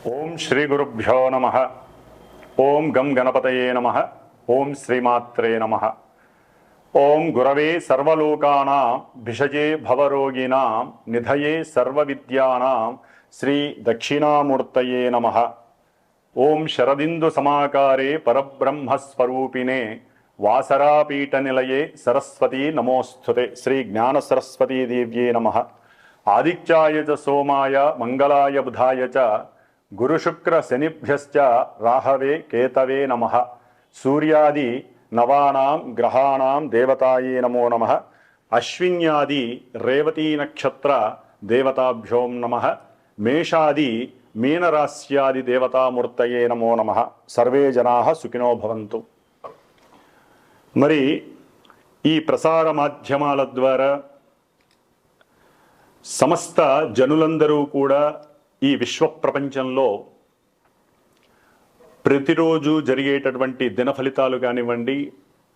ఓం శ్రీ గురుభ్యో నమః. ఓం గం గణపతయే నమః. ఓం శ్రీమాత్రే నమః. ఓం గురవే సర్వలోకానాం భిషజే భవరోగిణాం నిధయే సర్వవిద్యానాం శ్రీ దక్షిణామూర్తయే నమః. ఓం శరదిందు సమాకారే పరబ్రహ్మస్వరూపిణే వాసరాపీఠ నిలయే సరస్వతీ నమోస్తుతే. శ్రీ జ్ఞాన సరస్వతీ దేవ్యే నమః. ఆదిత్యాయ చ సోమాయ మంగళాయ బుధాయ చ గురుశుక్ర శనిభ్యశ్చ రాహవే కేతవే నమః. సూర్యాది నవానాం గ్రహాణాం దేవతాయే నమో నమః. అశ్విన్యాది రేవతీ నక్షత్ర దేవతాభ్యో నమః. మేషాది మీనరాశ్యాది దేవతామూర్తయే నమో నమః. సర్వే జనాః సుఖినో భవంతు. మరి ఈ ప్రసార మాధ్యమాల ద్వారా సమస్త జనులందరూ కూడా ఈ విశ్వ ప్రపంచంలో ప్రతిరోజు జరిగేటటువంటి దిన ఫలితాలు కానివ్వండి,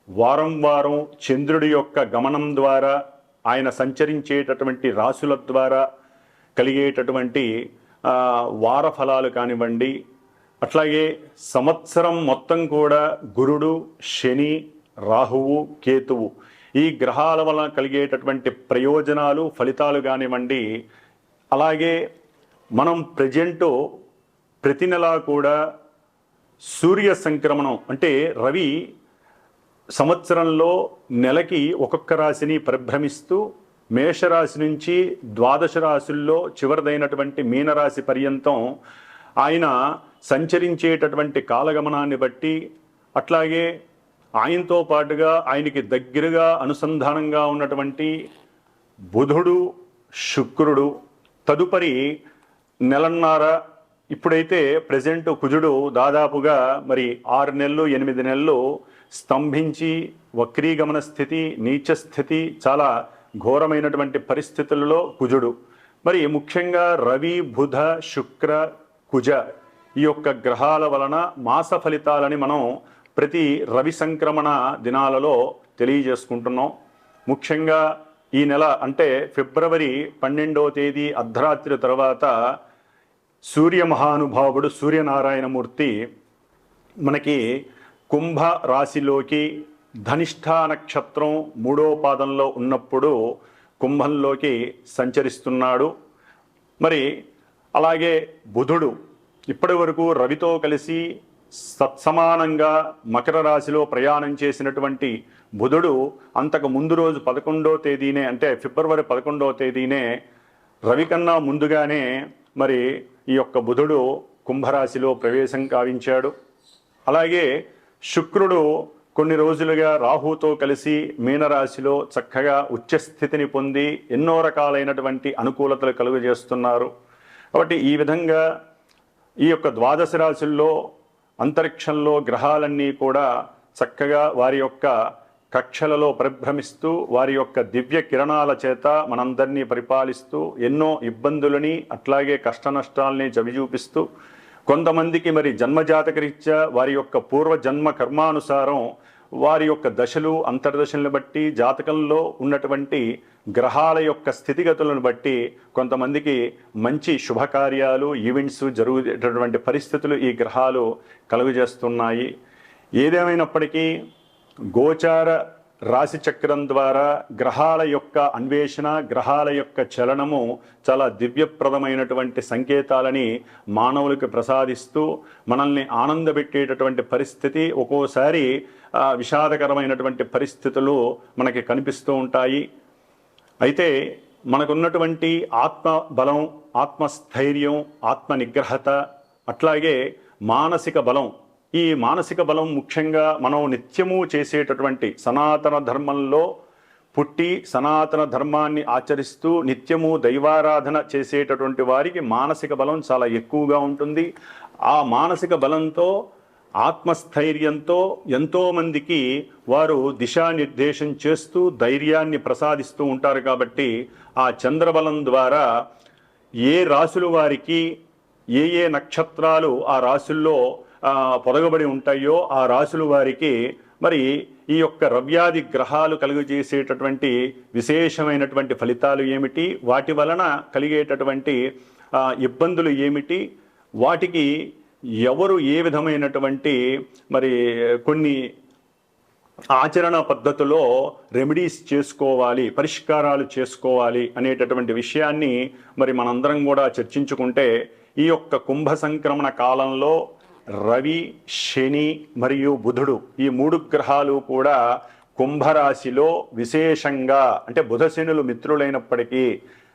వారం వారం చంద్రుడి యొక్క గమనం ద్వారా ఆయన సంచరించేటటువంటి రాశుల ద్వారా కలిగేటటువంటి వార ఫలాలు కానివ్వండి, అట్లాగే సంవత్సరం మొత్తం కూడా గురుడు, శని, రాహువు, కేతువు ఈ గ్రహాల వలన కలిగేటటువంటి ప్రయోజనాలు, ఫలితాలు కానివ్వండి, అలాగే మనం ప్రతి నెలా కూడా సూర్య సంక్రమణం అంటే రవి సంవత్సరంలో నెలకి ఒక్కొక్క రాశిని పరిభ్రమిస్తూ మేషరాశి నుంచి ద్వాదశ రాశుల్లో చివరిదైనటువంటి మీనరాశి పర్యంతం ఆయన సంచరించేటటువంటి కాలగమనాన్ని బట్టి, అట్లాగే ఆయనతో పాటుగా ఆయనకి దగ్గరగా అనుసంధానంగా ఉన్నటువంటి బుధుడు, శుక్రుడు, తదుపరి నెలన్నర ఇప్పుడైతే ప్రజెంట్ కుజుడు దాదాపుగా మరి 6 నెలలు 8 నెలలు స్తంభించి వక్రీగమన స్థితి, నీచ స్థితి, చాలా ఘోరమైనటువంటి పరిస్థితులలో కుజుడు. మరి ముఖ్యంగా రవి, బుధ, శుక్ర, కుజ ఈ యొక్క గ్రహాల వలన మాస ఫలితాలని మనం ప్రతి రవి సంక్రమణ దినాలలో తెలియజేసుకుంటున్నాం. ముఖ్యంగా ఈ నెల అంటే ఫిబ్రవరి 12వ తేదీ అర్ధరాత్రి తర్వాత సూర్య మహానుభావుడు సూర్యనారాయణమూర్తి మనకి కుంభ రాశిలోకి ధనిష్ఠా నక్షత్రం 3వ పాదంలో ఉన్నప్పుడు కుంభంలోకి సంచరిస్తున్నాడు. మరి అలాగే బుధుడు ఇప్పటి వరకు రవితో కలిసి సత్సమానంగా మకర రాశిలో ప్రయాణం చేసినటువంటి బుధుడు అంతకు ముందు రోజు 11వ తేదీనే అంటే ఫిబ్రవరి 11వ తేదీనే రవి కన్నా ముందుగానే మరి ఈ యొక్క బుధుడు కుంభరాశిలో ప్రవేశం కావించాడు. అలాగే శుక్రుడు కొన్ని రోజులుగా రాహుతో కలిసి మీనరాశిలో చక్కగా ఉచ్చస్థితిని పొంది ఎన్నో రకాలైనటువంటి అనుకూలతలు కలుగజేస్తున్నారు. కాబట్టి ఈ విధంగా ఈ యొక్క ద్వాదశ రాశుల్లో అంతరిక్షంలో గ్రహాలన్నీ కూడా చక్కగా వారి యొక్క కక్షలలో పరిభ్రమిస్తూ వారి యొక్క దివ్య కిరణాల చేత మనందరినీ పరిపాలిస్తూ ఎన్నో ఇబ్బందులని అట్లాగే కష్ట నష్టాలని చవిచూపిస్తూ కొంతమందికి మరి జన్మజాతకరీత్యా వారి యొక్క పూర్వజన్మ కర్మానుసారం వారి యొక్క దశలు అంతర్దశలను బట్టి జాతకంలో ఉన్నటువంటి గ్రహాల యొక్క స్థితిగతులను బట్టి కొంతమందికి మంచి శుభకార్యాలు, ఈవెంట్స్ జరుగుతున్నటువంటి పరిస్థితులు ఈ గ్రహాలు కలుగజేస్తున్నాయి. ఏదేమైనప్పటికీ గోచార రాశి చక్రం ద్వారా గ్రహాల యొక్క అన్వేషణ, గ్రహాల యొక్క చలనము చాలా దివ్యప్రదమైనటువంటి సంకేతాలని మానవులకు ప్రసాదిస్తూ మనల్ని ఆనందపెట్టేటటువంటి పరిస్థితి, ఒక్కోసారి విషాదకరమైనటువంటి పరిస్థితులు మనకి కనిపిస్తూ ఉంటాయి. అయితే మనకున్నటువంటి ఆత్మ బలం, ఆత్మస్థైర్యం, ఆత్మ నిగ్రహత, అట్లాగే మానసిక బలం, ఈ మానసిక బలం ముఖ్యంగా మనం నిత్యము చేసేటటువంటి సనాతన ధర్మంలో పుట్టి సనాతన ధర్మాన్ని ఆచరిస్తూ నిత్యము దైవారాధన చేసేటటువంటి వారికి మానసిక బలం చాలా ఎక్కువగా ఉంటుంది. ఆ మానసిక బలంతో, ఆత్మస్థైర్యంతో ఎంతోమందికి వారు దిశానిర్దేశం చేస్తూ ధైర్యాన్ని ప్రసాదిస్తూ ఉంటారు. కాబట్టి ఆ చంద్రబలం ద్వారా ఏ రాశుల వారికి ఏ ఏ నక్షత్రాలు ఆ రాశుల్లో పొదగబడి ఉంటాయో ఆ రాశుల వారికి మరి ఈ యొక్క రవ్యాది గ్రహాలు కలుగజేసేటటువంటి విశేషమైనటువంటి ఫలితాలు ఏమిటి, వాటి వలన కలిగేటటువంటి ఇబ్బందులు ఏమిటి, వాటికి ఎవరు ఏ విధమైనటువంటి మరి కొన్ని ఆచరణ పద్ధతిలో రెమెడీస్ చేసుకోవాలి, పరిష్కారాలు చేసుకోవాలి అనేటటువంటి విషయాన్ని మరి మనందరం కూడా చర్చించుకుంటే, ఈ యొక్క కుంభ సంక్రమణ కాలంలో రవి, శని మరియు బుధుడు ఈ 3 గ్రహాలు కూడా కుంభరాశిలో విశేషంగా, అంటే బుధ శనులు మిత్రులైనప్పటికీ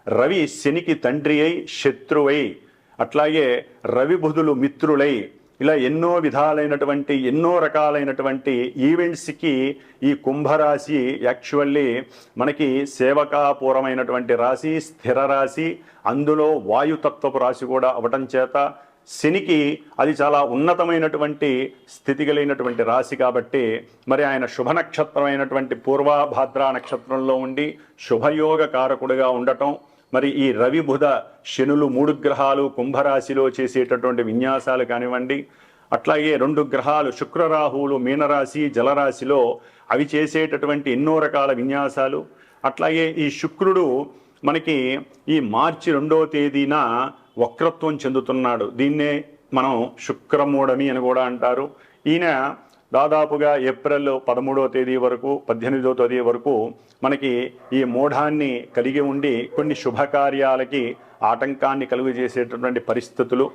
రవి శనికి తండ్రి అయి శత్రువై, అట్లాగే రవి బుధులు మిత్రులై, ఇలా ఎన్నో విధాలైనటువంటి ఎన్నో రకాలైనటువంటి ఈవెంట్స్కి ఈ కుంభరాశి యాక్చువల్లీ మనకి సేవకాపూర్వమైనటువంటి రాశి, స్థిర రాశి, అందులో వాయుతత్వపు రాశి కూడా అవటం చేత శనికి అది చాలా ఉన్నతమైనటువంటి స్థితి కలిగినటువంటి రాశి కాబట్టి మరి ఆయన శుభ నక్షత్రమైనటువంటి పూర్వభాద్ర నక్షత్రంలో ఉండి శుభయోగ కారకుడిగా ఉండటం, మరి ఈ రవి బుధ శనులు 3 గ్రహాలు కుంభరాశిలో చేసేటటువంటి విన్యాసాలు కానివ్వండి, అట్లాగే 2 గ్రహాలు శుక్రరాహువులు మీనరాశి జలరాశిలో అవి చేసేటటువంటి ఎన్నో రకాల విన్యాసాలు, అట్లాగే ఈ శుక్రుడు మనకి ఈ మార్చి 2వ తేదీన వక్రత్వం చెందుతున్నాడు. దీన్నే మనం శుక్రమూఢమి అని కూడా అంటారు. ఈయన దాదాపుగా ఏప్రిల్ 13వ తేదీ వరకు 18వ తేదీ వరకు మనకి ఈ మూఢాన్ని కలిగి ఉండి కొన్ని శుభకార్యాలకి ఆటంకాన్ని కలుగజేసేటటువంటి పరిస్థితులు,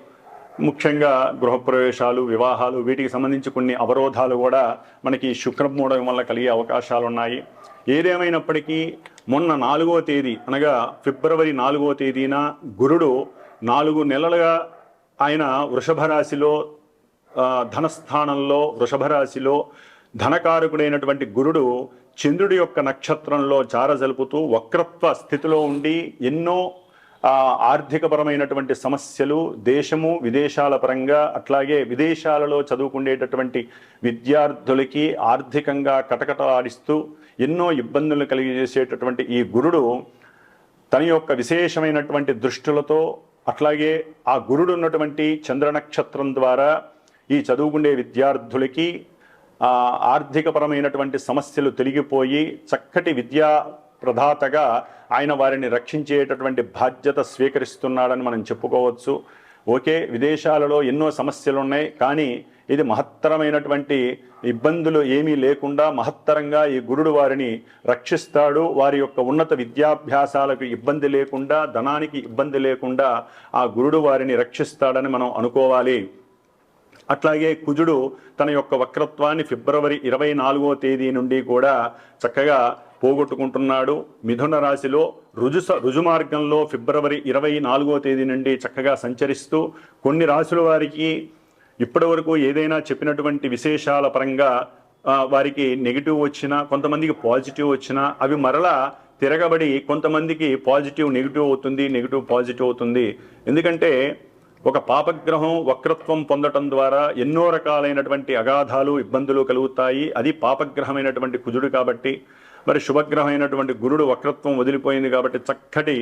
ముఖ్యంగా గృహప్రవేశాలు, వివాహాలు, వీటికి సంబంధించి కొన్ని అవరోధాలు కూడా మనకి శుక్రమూఢం వల్ల కలిగే అవకాశాలు ఉన్నాయి. ఏదేమైనప్పటికీ మొన్న 4వ తేదీ అనగా ఫిబ్రవరి 4వ తేదీన గురుడు 4 నెలలుగా ఆయన వృషభ రాశిలో ధనస్థానంలో వృషభ రాశిలో ధనకారకుడైనటువంటి గురుడు చంద్రుడి యొక్క నక్షత్రంలో చారజలుపుతూ వక్రత్వ స్థితిలో ఉండి ఎన్నో ఆర్థికపరమైనటువంటి సమస్యలు, దేశము విదేశాల పరంగా, అట్లాగే విదేశాలలో చదువుకునేటటువంటి విద్యార్థులకి ఆర్థికంగా కటకటలాడిస్తూ ఎన్నో ఇబ్బందులను కలిగజేసేటటువంటి ఈ గురుడు తన యొక్క విశేషమైనటువంటి దృష్టులతో, అట్లాగే ఆ గురుడు ఉన్నటువంటి చంద్ర నక్షత్రం ద్వారా ఈ చదువుకునే విద్యార్థులకి ఆర్థికపరమైనటువంటి సమస్యలు తొలగిపోయి చక్కటి విద్యా ప్రదాతగా ఆయన వారిని రక్షించేటటువంటి బాధ్యత స్వీకరిస్తున్నాడని మనం చెప్పుకోవచ్చు. ఓకే, విదేశాలలో ఎన్నో సమస్యలు ఉన్నాయి, కానీ ఇది మహత్తరమైనటువంటి ఇబ్బందులు ఏమీ లేకుండా మహత్తరంగా ఈ గురుడు వారిని రక్షిస్తాడు. వారి యొక్క ఉన్నత విద్యాభ్యాసాలకు ఇబ్బంది లేకుండా, ధనానికి ఇబ్బంది లేకుండా ఆ గురుడు వారిని రక్షిస్తాడని మనం అనుకోవాలి. అట్లాగే కుజుడు తన యొక్క వక్రత్వాన్ని ఫిబ్రవరి 24వ తేదీ నుండి కూడా చక్కగా పోగొట్టుకుంటున్నాడు. మిథున రాశిలో రుజుమార్గంలో ఫిబ్రవరి 24వ తేదీ నుండి చక్కగా సంచరిస్తూ కొన్ని రాశుల వారికి ఇప్పటి వరకు ఏదైనా చెప్పినటువంటి విశేషాల పరంగా వారికి నెగిటివ్ వచ్చినా, కొంతమందికి పాజిటివ్ వచ్చినా అవి మరలా తిరగబడి కొంతమందికి పాజిటివ్ నెగిటివ్ అవుతుంది, నెగిటివ్ పాజిటివ్ అవుతుంది. ఎందుకంటే ఒక పాపగ్రహం వక్రత్వం పొందటం ద్వారా ఎన్నో రకాలైనటువంటి అగాధాలు, ఇబ్బందులు కలుగుతాయి. అది పాపగ్రహమైనటువంటి కుజుడు కాబట్టి, మరి శుభగ్రహమైనటువంటి గురుడు వక్రత్వం వదిలిపోయింది కాబట్టి చక్కటి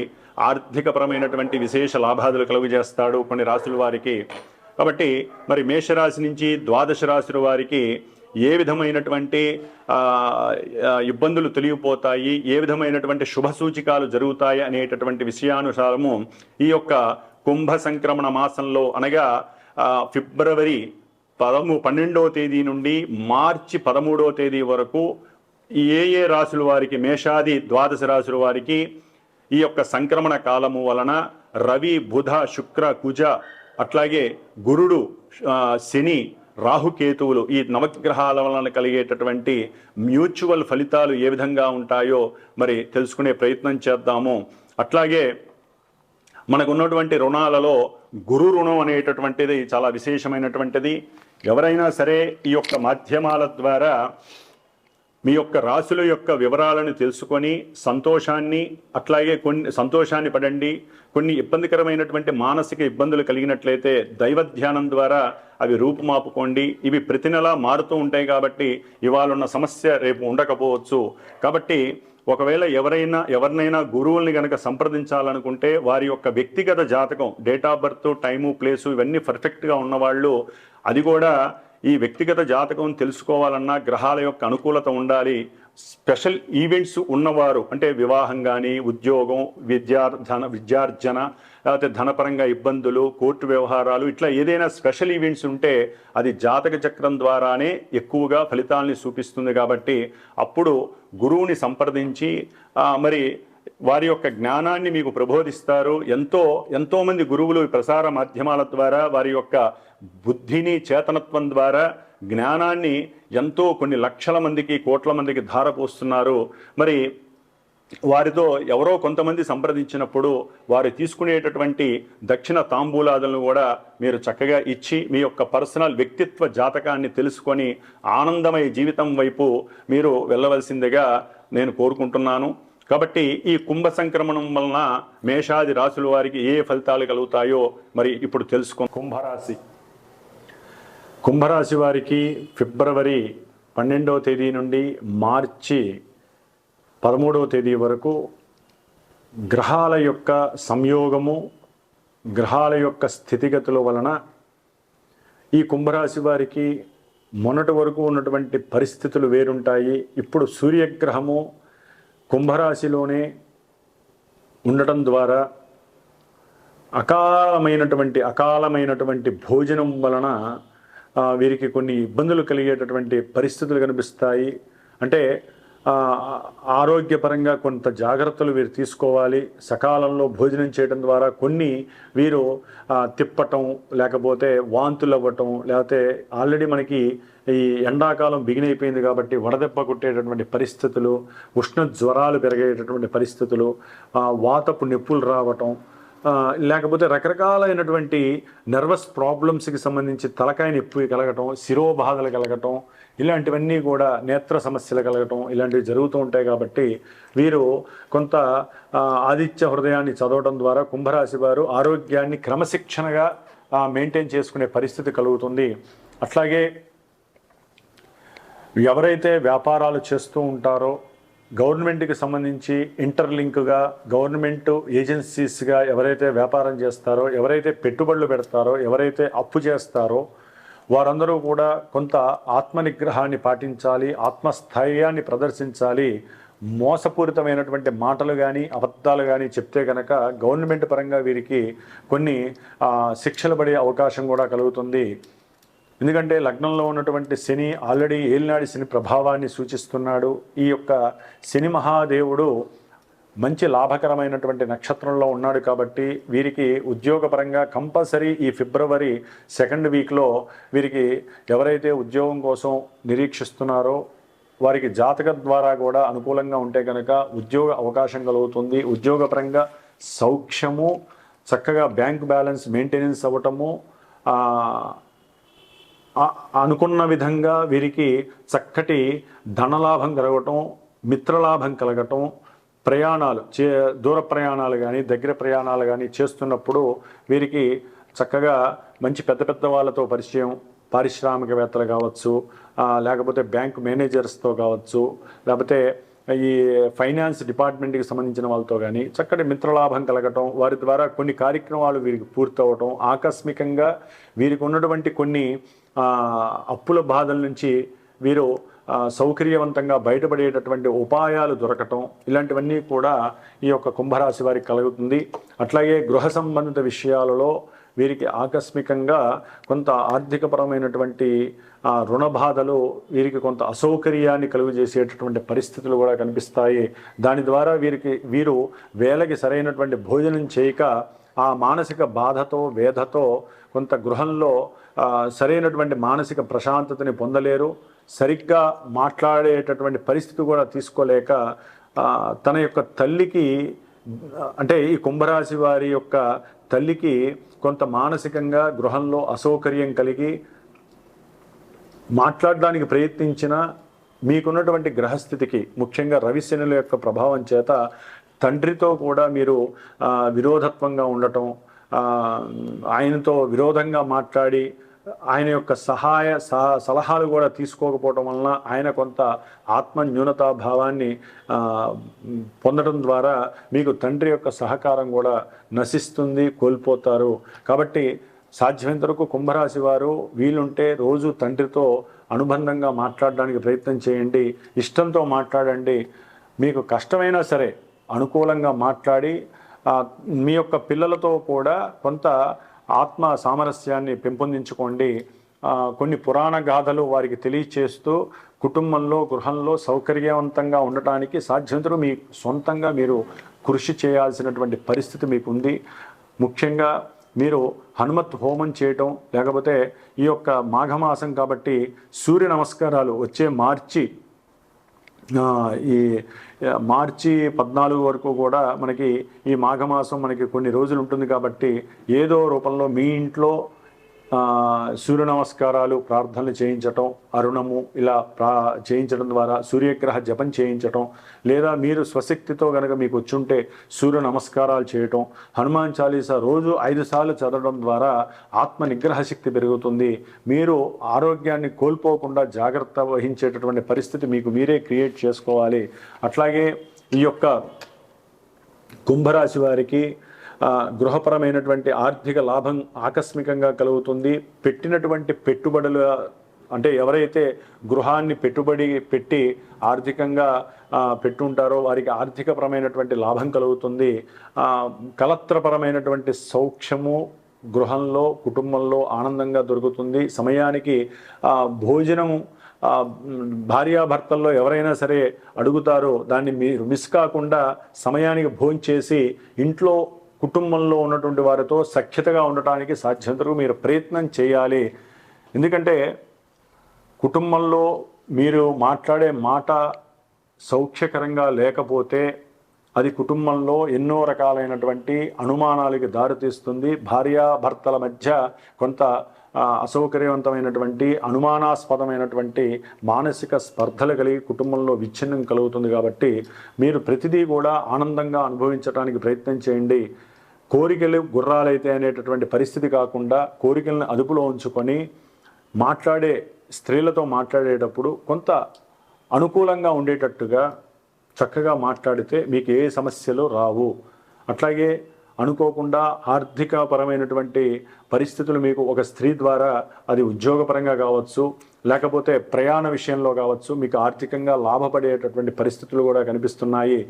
ఆర్థికపరమైనటువంటి విశేష లాభాదులు కలుగజేస్తాడు కొన్ని రాశుల వారికి. కాబట్టి మరి మేషరాశి నుంచి ద్వాదశ రాశుల వారికి ఏ విధమైనటువంటి ఇబ్బందులు తొలగిపోతాయి, ఏ విధమైనటువంటి శుభ సూచికాలు జరుగుతాయి అనేటటువంటి విషయానుసారము ఈ యొక్క కుంభ సంక్రమణ మాసంలో అనగా ఫిబ్రవరి 12వ తేదీ నుండి మార్చి 13వ తేదీ వరకు ఏ రాశుల వారికి, మేషాది ద్వాదశ రాశుల వారికి ఈ యొక్క సంక్రమణ కాలము వలన రవి, బుధ, శుక్ర, కుజ, అట్లాగే గురుడు, శని, రాహుకేతువులు ఈ నవగ్రహాల వలన కలిగేటటువంటి మ్యూచువల్ ఫలితాలు ఏ విధంగా ఉంటాయో మరి తెలుసుకునే ప్రయత్నం చేద్దాము. అట్లాగే మనకు ఉన్నటువంటి రుణాలలో గురు రుణం అనేటటువంటిది చాలా విశేషమైనటువంటిది. ఎవరైనా సరే ఈ యొక్క మాధ్యమాల ద్వారా మీ యొక్క రాశుల యొక్క వివరాలను తెలుసుకొని సంతోషాన్ని, అట్లాగే కొన్ని సంతోషాన్ని పడండి. కొన్ని ఇబ్బందికరమైనటువంటి మానసిక ఇబ్బందులు కలిగినట్లయితే దైవ ధ్యానం ద్వారా అవి రూపుమాపుకోండి. ఇవి ప్రతి నెలా మారుతూ ఉంటాయి కాబట్టి ఇవాళ ఉన్న సమస్య రేపు ఉండకపోవచ్చు. కాబట్టి ఒకవేళ ఎవరినైనా గురువుల్ని కనుక సంప్రదించాలనుకుంటే వారి యొక్క వ్యక్తిగత జాతకం, date of birth, time, place ఇవన్నీ పర్ఫెక్ట్గా ఉన్నవాళ్ళు, అది కూడా ఈ వ్యక్తిగత జాతకం తెలుసుకోవాలన్నా గ్రహాల యొక్క అనుకూలత ఉండాలి. స్పెషల్ ఈవెంట్స్ ఉన్నవారు, అంటే వివాహం కానీ, ఉద్యోగం, విద్యార్జన, లేకపోతే ధనపరంగా ఇబ్బందులు, కోర్టు వ్యవహారాలు, ఇట్లా ఏదైనా స్పెషల్ ఈవెంట్స్ ఉంటే అది జాతక చక్రం ద్వారానే ఎక్కువగా ఫలితాలని చూపిస్తుంది. కాబట్టి అప్పుడు గురువుని సంప్రదించి మరి వారి యొక్క జ్ఞానాన్ని మీకు ప్రబోధిస్తారు. ఎంతోమంది గురువులు ప్రసార మాధ్యమాల ద్వారా వారి యొక్క బుద్ధిని, చేతనత్వం ద్వారా జ్ఞానాన్ని కొన్ని లక్షల మందికి, కోట్ల మందికి ధారపోస్తున్నారు. మరి వారితో ఎవరో కొంతమంది సంప్రదించినప్పుడు వారు తీసుకునేటటువంటి దక్షిణ తాంబూలాదులను కూడా మీరు చక్కగా ఇచ్చి మీ యొక్క పర్సనల్ వ్యక్తిత్వ జాతకాన్ని తెలుసుకొని ఆనందమయ జీవితం వైపు మీరు వెళ్ళవలసిందిగా నేను కోరుకుంటున్నాను. కాబట్టి ఈ కుంభ సంక్రమణం వలన మేషాది రాశుల వారికి ఏ ఫలితాలు కలుగుతాయో మరి ఇప్పుడు తెలుసుకుందాం. కుంభరాశి వారికి ఫిబ్రవరి 12వ తేదీ నుండి మార్చి 13వ తేదీ వరకు గ్రహాల యొక్క సంయోగము, గ్రహాల యొక్క స్థితిగతుల వలన ఈ కుంభరాశి వారికి మొన్నటి వరకు ఉన్నటువంటి పరిస్థితులు వేరుంటాయి. ఇప్పుడు సూర్యగ్రహము కుంభరాశిలోనే ఉండటం ద్వారా అకాలమైనటువంటి భోజనం వలన వీరికి కొన్ని ఇబ్బందులు కలిగేటటువంటి పరిస్థితులు కనిపిస్తాయి. అంటే ఆరోగ్యపరంగా కొంత జాగ్రత్తలు వీరు తీసుకోవాలి. సకాలంలో భోజనం చేయడం ద్వారా కొన్ని వీరు తిప్పటం, లేకపోతే వాంతులు అవ్వటం, లేకపోతే ఆల్రెడీ మనకి ఈ ఎండాకాలం బిగినైపోయింది కాబట్టి వడదెబ్బ కొట్టేటటువంటి పరిస్థితులు, ఉష్ణ జ్వరాలు పెరిగేటటువంటి పరిస్థితులు, వాతపు నొప్పులు రావటం, లేకపోతే రకరకాలైనటువంటి నర్వస్ ప్రాబ్లమ్స్కి సంబంధించి తలకాయ నొప్పి కలగటం, శిరోబాధలు కలగటం, ఇలాంటివన్నీ కూడా నేత్ర సమస్యలు కలగటం, ఇలాంటివి జరుగుతూ ఉంటాయి. కాబట్టి వీరు కొంత ఆదిత్య హృదయాన్ని చదవడం ద్వారా కుంభరాశి వారు ఆరోగ్యాన్ని క్రమశిక్షణగా మెయింటైన్ చేసుకునే పరిస్థితి కలుగుతుంది. అట్లాగే ఎవరైతే వ్యాపారాలు చేస్తూ ఉంటారో, గవర్నమెంట్కి సంబంధించి ఇంటర్లింక్గా గవర్నమెంట్ ఏజెన్సీస్గా ఎవరైతే వ్యాపారం చేస్తారో, ఎవరైతే పెట్టుబడులు పెడతారో, ఎవరైతే అప్పు చేస్తారో వారందరూ కూడా కొంత ఆత్మనిగ్రహాన్ని పాటించాలి, ఆత్మస్థైర్యాన్ని ప్రదర్శించాలి. మోసపూరితమైనటువంటి మాటలు కానీ, అబద్ధాలు కానీ చెప్తే కనుక గవర్నమెంట్ పరంగా వీరికి కొన్ని శిక్షలు పడే అవకాశం కూడా కలుగుతుంది. ఎందుకంటే లగ్నంలో ఉన్నటువంటి శని ఆల్రెడీ ఏలినాడి శని ప్రభావాన్ని సూచిస్తున్నాడు. ఈ యొక్క శని మహాదేవుడు మంచి లాభకరమైనటువంటి నక్షత్రంలో ఉన్నాడు. కాబట్టి వీరికి ఉద్యోగపరంగా కంపల్సరీ ఈ ఫిబ్రవరి 2nd వీక్లో వీరికి ఎవరైతే ఉద్యోగం కోసం నిరీక్షిస్తున్నారో వారికి జాతక ద్వారా కూడా అనుకూలంగా ఉంటే కనుక ఉద్యోగ అవకాశం కలుగుతుంది. ఉద్యోగపరంగా సౌఖ్యము, చక్కగా బ్యాంక్ బ్యాలెన్స్ మెయింటెనెన్స్ అవ్వటము, అనుకున్న విధంగా వీరికి చక్కటి ధనలాభం కలగటం, మిత్రలాభం కలగటం, ప్రయాణాలు దూర ప్రయాణాలు కానీ, దగ్గర ప్రయాణాలు కానీ చేస్తున్నప్పుడు వీరికి చక్కగా మంచి పెద్ద వాళ్ళతో పరిచయం, పారిశ్రామికవేత్తలు కావచ్చు, లేకపోతే బ్యాంక్ మేనేజర్స్తో కావచ్చు, లేకపోతే ఈ ఫైనాన్స్ డిపార్ట్మెంట్కి సంబంధించిన వాళ్ళతో కానీ చక్కటి మిత్రలాభం కలగటం, వారి ద్వారా కొన్ని కార్యక్రమాలు వీరికి పూర్తవటం, ఆకస్మికంగా వీరికి ఉన్నటువంటి కొన్ని అప్పుల బాధల నుంచి వీరు సౌకర్యవంతంగా బయటపడేటటువంటి ఉపాయాలు దొరకటం, ఇలాంటివన్నీ కూడా ఈ యొక్క కుంభరాశి వారికి కలుగుతుంది. అట్లాగే గృహ సంబంధిత విషయాలలో వీరికి ఆకస్మికంగా కొంత ఆర్థికపరమైనటువంటి రుణ బాధలు, వీరికి కొంత అసౌకర్యాన్ని కలుగజేసేటటువంటి పరిస్థితులు కూడా కనిపిస్తాయి. దాని ద్వారా వీరు వేళకి సరైనటువంటి భోజనం చేయక ఆ మానసిక బాధతో, వేధతో కొంత గృహంలో సరైనటువంటి మానసిక ప్రశాంతతని పొందలేరు. సరిగ్గా మాట్లాడేటటువంటి పరిస్థితి కూడా తీసుకోలేక తన యొక్క తల్లికి, అంటే ఈ కుంభరాశి వారి యొక్క తల్లికి కొంత మానసికంగా గృహంలో అసౌకర్యం కలిగి మాట్లాడడానికి ప్రయత్నించిన మీకున్నటువంటి గ్రహస్థితికి, ముఖ్యంగా రవిశనుల యొక్క ప్రభావం చేత తండ్రితో కూడా మీరు విరోధత్వంగా ఉండటం, ఆయనతో విరోధంగా మాట్లాడి ఆయన యొక్క సలహాలు కూడా తీసుకోకపోవడం వలన ఆయన కొంత ఆత్మ న్యూనతా భావాన్ని పొందడం ద్వారా మీకు తండ్రి యొక్క సహకారం కూడా నశిస్తుంది, కోల్పోతారు. కాబట్టి సాధ్యమైనంత వరకు కుంభరాశి వారు వీలుంటే రోజు తండ్రితో అనుబంధంగా మాట్లాడడానికి ప్రయత్నం చేయండి, ఇష్టంతో మాట్లాడండి. మీకు కష్టమైనా సరే అనుకూలంగా మాట్లాడి మీ యొక్క పిల్లలతో కూడా కొంత ఆత్మ సామరస్యాన్ని పెంపొందించుకోండి. కొన్ని పురాణ గాథలు వారికి తెలియచేస్తూ కుటుంబంలో గృహంలో సౌకర్యవంతంగా ఉండటానికి సాధ్యమంతరూ మీ సొంతంగా మీరు కృషి చేయాల్సినటువంటి పరిస్థితి మీకు ఉంది. ముఖ్యంగా మీరు హనుమత్ హోమం చేయటం, లేకపోతే ఈ యొక్క మాఘమాసం కాబట్టి సూర్య నమస్కారాలు వచ్చే మార్చి 14 వరకు కూడా మనకి ఈ మాఘమాసం మనకి కొన్ని రోజులు ఉంటుంది కాబట్టి ఏదో రూపంలో మీ ఇంట్లో సూర్య నమస్కారాలు ప్రార్థనలు చేయించటం, అరుణము ఇలా చేయించడం ద్వారా సూర్యగ్రహ జపం చేయించటం, లేదా మీరు స్వశక్తితో కనుక మీకు వచ్చుంటే సూర్య నమస్కారాలు చేయటం, హనుమాన్ చాలీసా రోజు 5 సార్లు చదవడం ద్వారా ఆత్మ నిగ్రహ శక్తి పెరుగుతుంది. మీరు ఆరోగ్యాన్ని కోల్పోకుండా జాగ్రత్త వహించేటటువంటి పరిస్థితి మీకు మీరే క్రియేట్ చేసుకోవాలి. అట్లాగే ఈ యొక్క కుంభరాశి వారికి గృహపరమైనటువంటి ఆర్థిక లాభం ఆకస్మికంగా కలుగుతుంది. పెట్టినటువంటి పెట్టుబడులు అంటే ఎవరైతే గృహాన్ని పెట్టుబడి పెట్టి ఆర్థికంగా పెట్టుంటారో వారికి ఆర్థికపరమైనటువంటి లాభం కలుగుతుంది. కలత్రపరమైనటువంటి సౌఖ్యము గృహంలో కుటుంబంలో ఆనందంగా దొరుకుతుంది. సమయానికి భోజనము భార్యాభర్తల్లో ఎవరైనా సరే అడుగుతారో దాన్ని మీరు మిస్ కాకుండా సమయానికి భోంచేసి ఇంట్లో కుటుంబంలో ఉన్నటువంటి వారితో సఖ్యతగా ఉండటానికి సాధ్యతకు మీరు ప్రయత్నం చేయాలి. ఎందుకంటే కుటుంబంలో మీరు మాట్లాడే మాట సౌఖ్యకరంగా లేకపోతే అది కుటుంబంలో ఎన్నో రకాలైనటువంటి అనుమానాలకి దారితీస్తుంది. భార్యాభర్తల మధ్య కొంత అసౌకర్యవంతమైనటువంటి అనుమానాస్పదమైనటువంటి మానసిక స్పర్ధలు కలిగి కుటుంబంలో విచ్ఛిన్నం కలుగుతుంది. కాబట్టి మీరు ప్రతిదీ కూడా ఆనందంగా అనుభవించడానికి ప్రయత్నం చేయండి. కోరికలు గుర్రాలైతే అనేటటువంటి పరిస్థితి కాకుండా కోరికలను అదుపులో ఉంచుకొని స్త్రీలతో మాట్లాడేటప్పుడు కొంత అనుకూలంగా ఉండేటట్టుగా చక్కగా మాట్లాడితే మీకు ఏ సమస్యలు రావు. అట్లాగే అనుకోకుండా ఆర్థికపరమైనటువంటి పరిస్థితులు మీకు ఒక స్త్రీ ద్వారా అది ఉద్యోగపరంగా కావచ్చు, లేకపోతే ప్రయాణ విషయంలో కావచ్చు, మీకు ఆర్థికంగా లాభపడేటటువంటి పరిస్థితులు కూడా కనిపిస్తున్నాయి.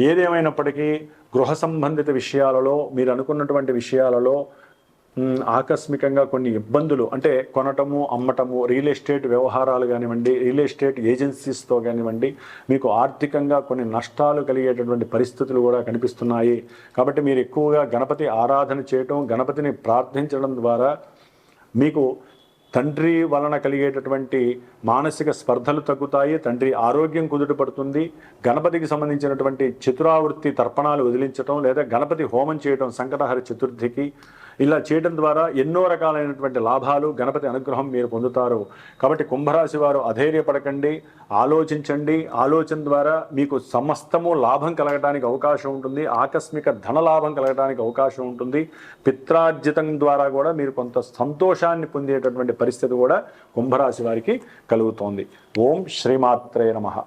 ఏదేమైనప్పటికీ గృహ సంబంధిత విషయాలలో మీరు అనుకున్నటువంటి విషయాలలో ఆకస్మికంగా కొన్ని ఇబ్బందులు అంటే కొనటము అమ్మటము, రియల్ ఎస్టేట్ వ్యవహారాలు కానివ్వండి, రియల్ ఎస్టేట్ ఏజెన్సీస్తో కానివ్వండి, మీకు ఆర్థికంగా కొన్ని నష్టాలు కలిగేటటువంటి పరిస్థితులు కూడా కనిపిస్తున్నాయి. కాబట్టి మీరు ఎక్కువగా గణపతి ఆరాధన చేయటం, గణపతిని ప్రార్థించడం ద్వారా మీకు తండ్రి వలన కలిగేటటువంటి మానసిక స్పర్ధలు తగ్గుతాయి, తండ్రి ఆరోగ్యం కుదుటపడుతుంది. గణపతికి సంబంధించినటువంటి చతురావృత్తి తర్పణాలు వదిలించడం లేదా గణపతి హోమం చేయడం సంకటహర చతుర్థికి ఇలా చేయడం ద్వారా ఎన్నో రకాలైనటువంటి లాభాలు గణపతి అనుగ్రహం మీరు పొందుతారు. కాబట్టి కుంభరాశి వారు అధైర్యపడకండి, ఆలోచించండి. ఆలోచన ద్వారా మీకు సమస్తము లాభం కలగడానికి అవకాశం ఉంటుంది, ఆకస్మిక ధన లాభం కలగడానికి అవకాశం ఉంటుంది. పిత్రార్జితం ద్వారా కూడా మీరు కొంత సంతోషాన్ని పొందేటటువంటి పరిస్థితి కూడా కుంభరాశి వారికి కలుగుతోంది. ఓం శ్రీమాత్రే నమః.